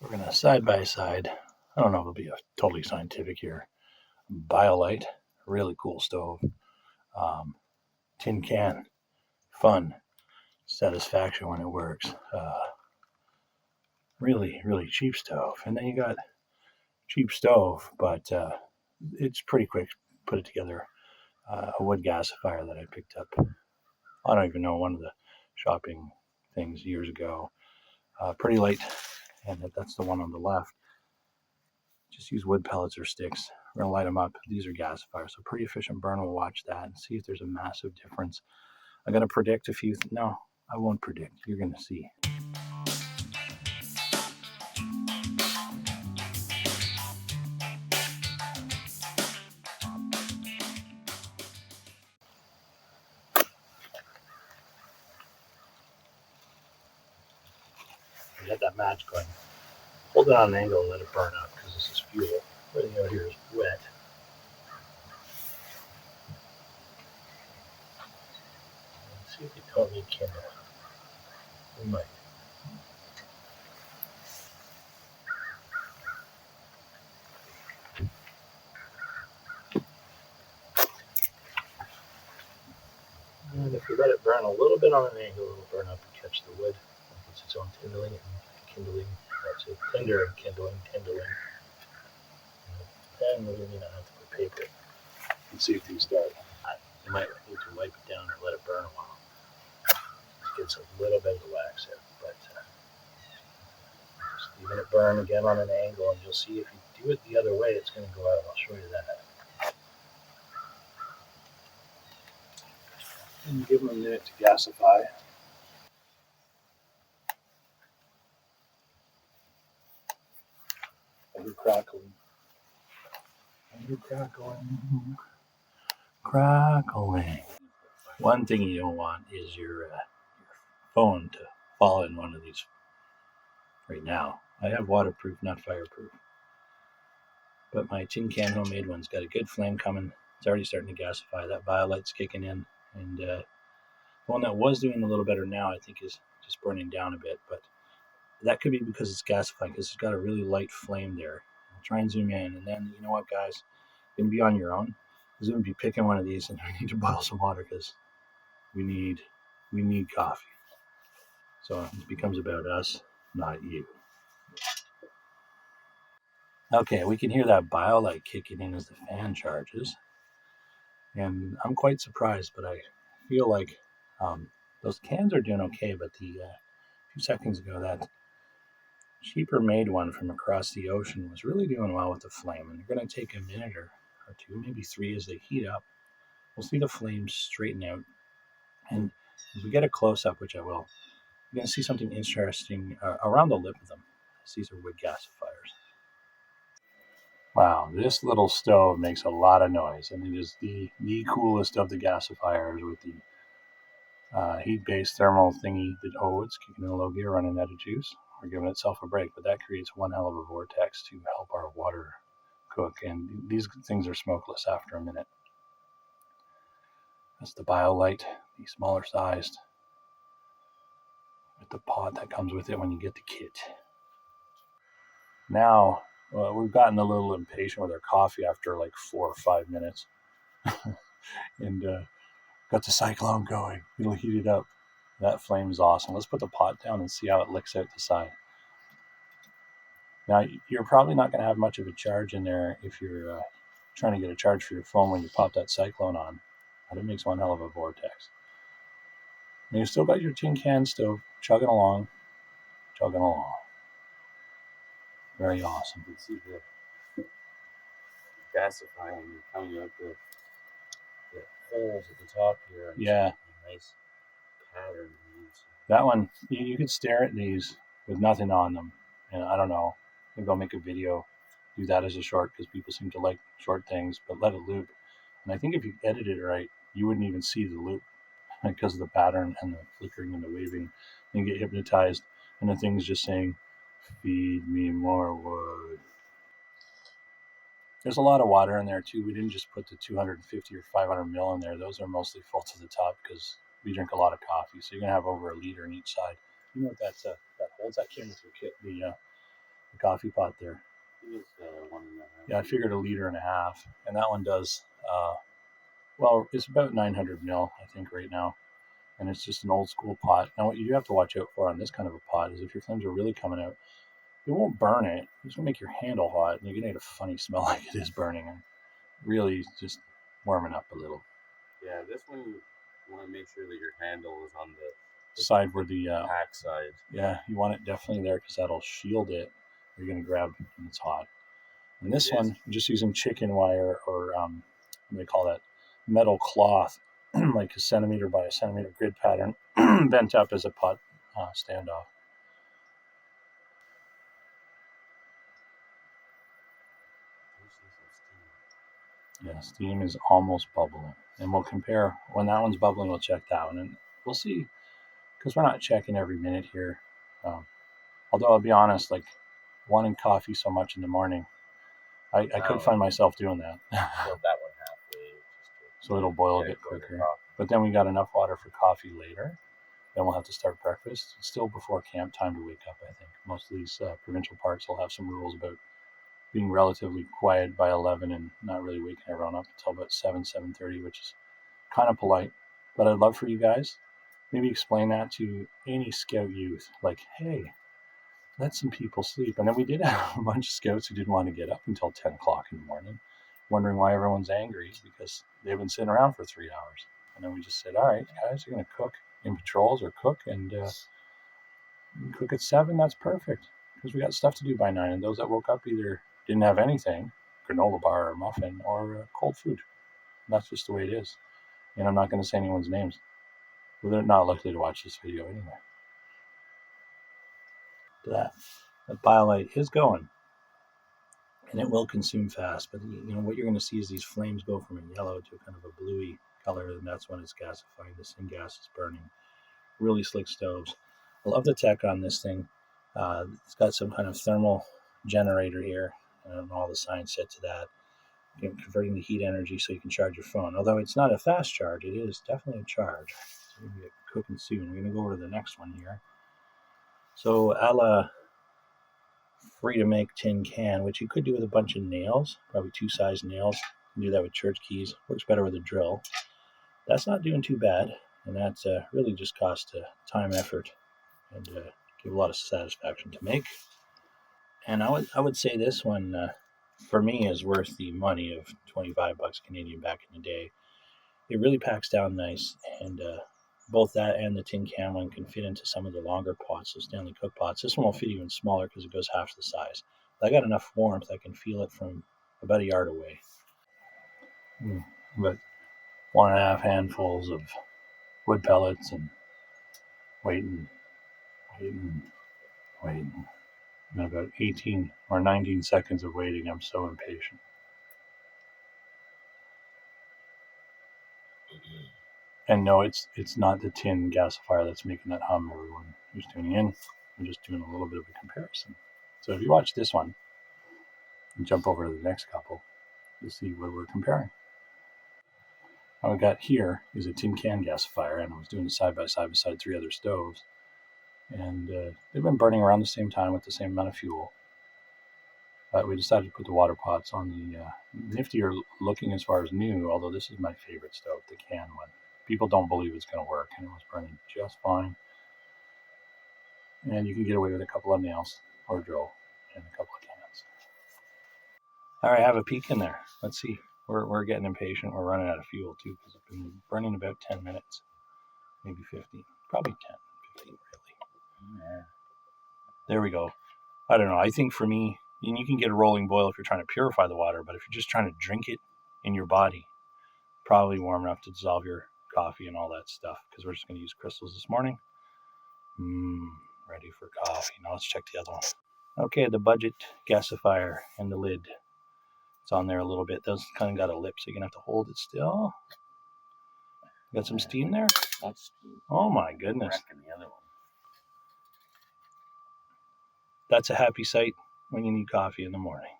So we're going to side by side. I don't know if it'll be a totally scientific here. BioLite, really cool stove. Tin can, fun, satisfaction when it works. Really, really cheap stove. And then you got cheap stove, but it's pretty quick. Put it together. A wood gasifier that I picked up. I don't even know, one of the shopping things years ago. Pretty light, and that's the one on the left. Just use wood pellets or sticks. We're gonna light them up. These are gasifiers, so pretty efficient burn. We'll watch that and see if there's a massive difference. I'm gonna predict a few. No, I won't predict. You're gonna see. Get that match going. Hold it on an angle and let it burn up because this is fuel. Everything out here is wet. Let's see if we don't need kindle. We might. And if we let it burn a little bit on an angle, it'll burn up and catch the wood. It's its own kindling and kindling. That's it. Tinder and kindling. And we may not have to put paper. Let's see if these start. You might need to wipe it down or let it burn a while. It gets a little bit of the wax out, but just leaving it burn again on an angle, and you'll see if you do it the other way, it's going to go out. I'll show you that. And give them a minute to gasify. You're crackling. Crackling. One thing you don't want is your phone to fall in one of these right now. I have waterproof, not fireproof. But my tin can homemade one's got a good flame coming. It's already starting to gasify. That BioLite's kicking in. And the one that was doing a little better now, I think, is just burning down a bit. But that could be because it's gasifying, because it's got a really light flame there. I'll try and zoom in. And then, you know what, guys? You're going to be on your own. I'm going to be picking one of these, and I need to boil some water because we need coffee. So it becomes about us, not you. Okay, we can hear that BioLite kicking in as the fan charges. And I'm quite surprised, but I feel like those cans are doing okay. But a few seconds ago, that cheaper made one from across the ocean was really doing well with the flame. And they're going to take a minute or two, maybe three, as they heat up. We'll see the flames straighten out. And as we get a close-up, which I will, you're going to see something interesting around the lip of them. These are wood gasifiers. Wow, this little stove makes a lot of noise, and it is the coolest of the gasifiers with the heat-based thermal thingy. That it's kicking in a low gear, running out of juice. We're giving itself a break, but that creates one hell of a vortex to help our water cook, and these things are smokeless after a minute. That's the BioLite, the smaller sized, with the pot that comes with it when you get the kit. Now, we've gotten a little impatient with our coffee after like 4 or 5 minutes. And got the cyclone going. It'll heat it up. That flame is awesome. Let's put the pot down and see how it licks out the side. Now, you're probably not going to have much of a charge in there if you're trying to get a charge for your phone when you pop that cyclone on. But it makes one hell of a vortex. And you've still got your tin can stove chugging along. Very awesome. You can see the gasifying coming up the holes at the top here. Yeah. Nice pattern. That one, you could stare at these with nothing on them. And I don't know, maybe I'll make a video, do that as a short, because people seem to like short things, but let it loop. And I think if you edit it right, you wouldn't even see the loop because of the pattern and the flickering and the waving. And you get hypnotized, and the thing's just saying, feed me more wood. There's a lot of water in there too. We didn't just put the 250 or 500 mil in there. Those are mostly full to the top because we drink a lot of coffee. So you're gonna have over a liter in each side. You know what that holds? That came with your kit, the coffee pot there. It was 1.5. Yeah, I figured 1.5 liters, and that one does. Well, it's about 900 mil, I think, right now, and it's just an old school pot. Now, what you do have to watch out for on this kind of a pot is if your flames are really coming out, it won't burn it. It's gonna make your handle hot, and you're gonna get a funny smell like it is burning, and really just warming up a little. Yeah, this one you want to make sure that your handle is on the side where the pack side. Yeah, you want it definitely there because that'll shield it. You're gonna grab when it's hot. And this one, I'm just using chicken wire or what do they call that? Metal cloth, like a centimeter by a centimeter grid pattern, bent up as a pot standoff. Yeah, steam is almost bubbling, and we'll compare when that one's bubbling. We'll check that one, and we'll see because we're not checking every minute here. Although I'll be honest, like wanting coffee so much in the morning, I could find myself doing that. Build that one halfway, so it'll boil a bit quicker. But then we got enough water for coffee later. Then we'll have to start breakfast. It's still before camp time to wake up, I think. Most of these provincial parks will have some rules about being relatively quiet by 11 and not really waking everyone up until about 7:30, which is kind of polite. But I'd love for you guys, maybe explain that to any scout youth. Like, hey, let some people sleep. And then we did have a bunch of scouts who didn't want to get up until 10 o'clock in the morning, wondering why everyone's angry because they've been sitting around for 3 hours. And then we just said, all right, guys, you're going to cook in patrols or cook and cook at 7. That's perfect because we got stuff to do by 9. And those that woke up either didn't have anything, granola bar or muffin, or cold food. And that's just the way it is. And I'm not going to say anyone's names. Well, they're not likely to watch this video anyway. That BioLite is going, and it will consume fast. But what you're going to see is these flames go from a yellow to kind of a bluey color, and that's when it's gasifying. The syngas is burning. Really slick stoves. I love the tech on this thing. It's got some kind of thermal generator here, and all the signs set to that. Converting the heat energy so you can charge your phone. Although it's not a fast charge, it is definitely a charge. So we're going to get cooking soon. We're going to go over to the next one here. So a la free to make tin can, which you could do with a bunch of nails, probably 2 size nails. You can do that with church keys. Works better with a drill. That's not doing too bad, and that's really just cost time, effort, and give a lot of satisfaction to make. And I would say this one for me is worth the money of $25 Canadian back in the day. It really packs down nice, and both that and the tin can one can fit into some of the longer pots, the Stanley Cook pots. This one will fit even smaller because it goes half the size. But I got enough warmth I can feel it from about a yard away. But 1.5 handfuls of wood pellets and waiting. And about 18 or 19 seconds of waiting, I'm so impatient. And no, it's not the tin gasifier that's making that hum, everyone who's tuning in. I'm just doing a little bit of a comparison. So if you watch this one and jump over to the next couple, you'll see what we're comparing. What we got here is a tin can gasifier, and I was doing it side by side beside 3 other stoves. And they've been burning around the same time with the same amount of fuel. But we decided to put the water pots on the niftier looking as far as new, although this is my favorite stove, the can one. People don't believe it's going to work, and it was burning just fine. And you can get away with a couple of nails or a drill and a couple of cans. All right, have a peek in there. Let's see. We're getting impatient. We're running out of fuel too because it's been burning about 10 minutes, maybe 15, probably 10, 15 really. Yeah. There we go. I don't know. I think for me, you can get a rolling boil if you're trying to purify the water, but if you're just trying to drink it in your body, probably warm enough to dissolve your coffee and all that stuff, because we're just going to use crystals this morning. Ready for coffee. Now let's check the other one. Okay, the budget gasifier and the lid. It's on there a little bit. Those kind of got a lip, so you're going to have to hold it still. Got some steam there? That's steam. Oh my goodness. That's a happy sight when you need coffee in the morning.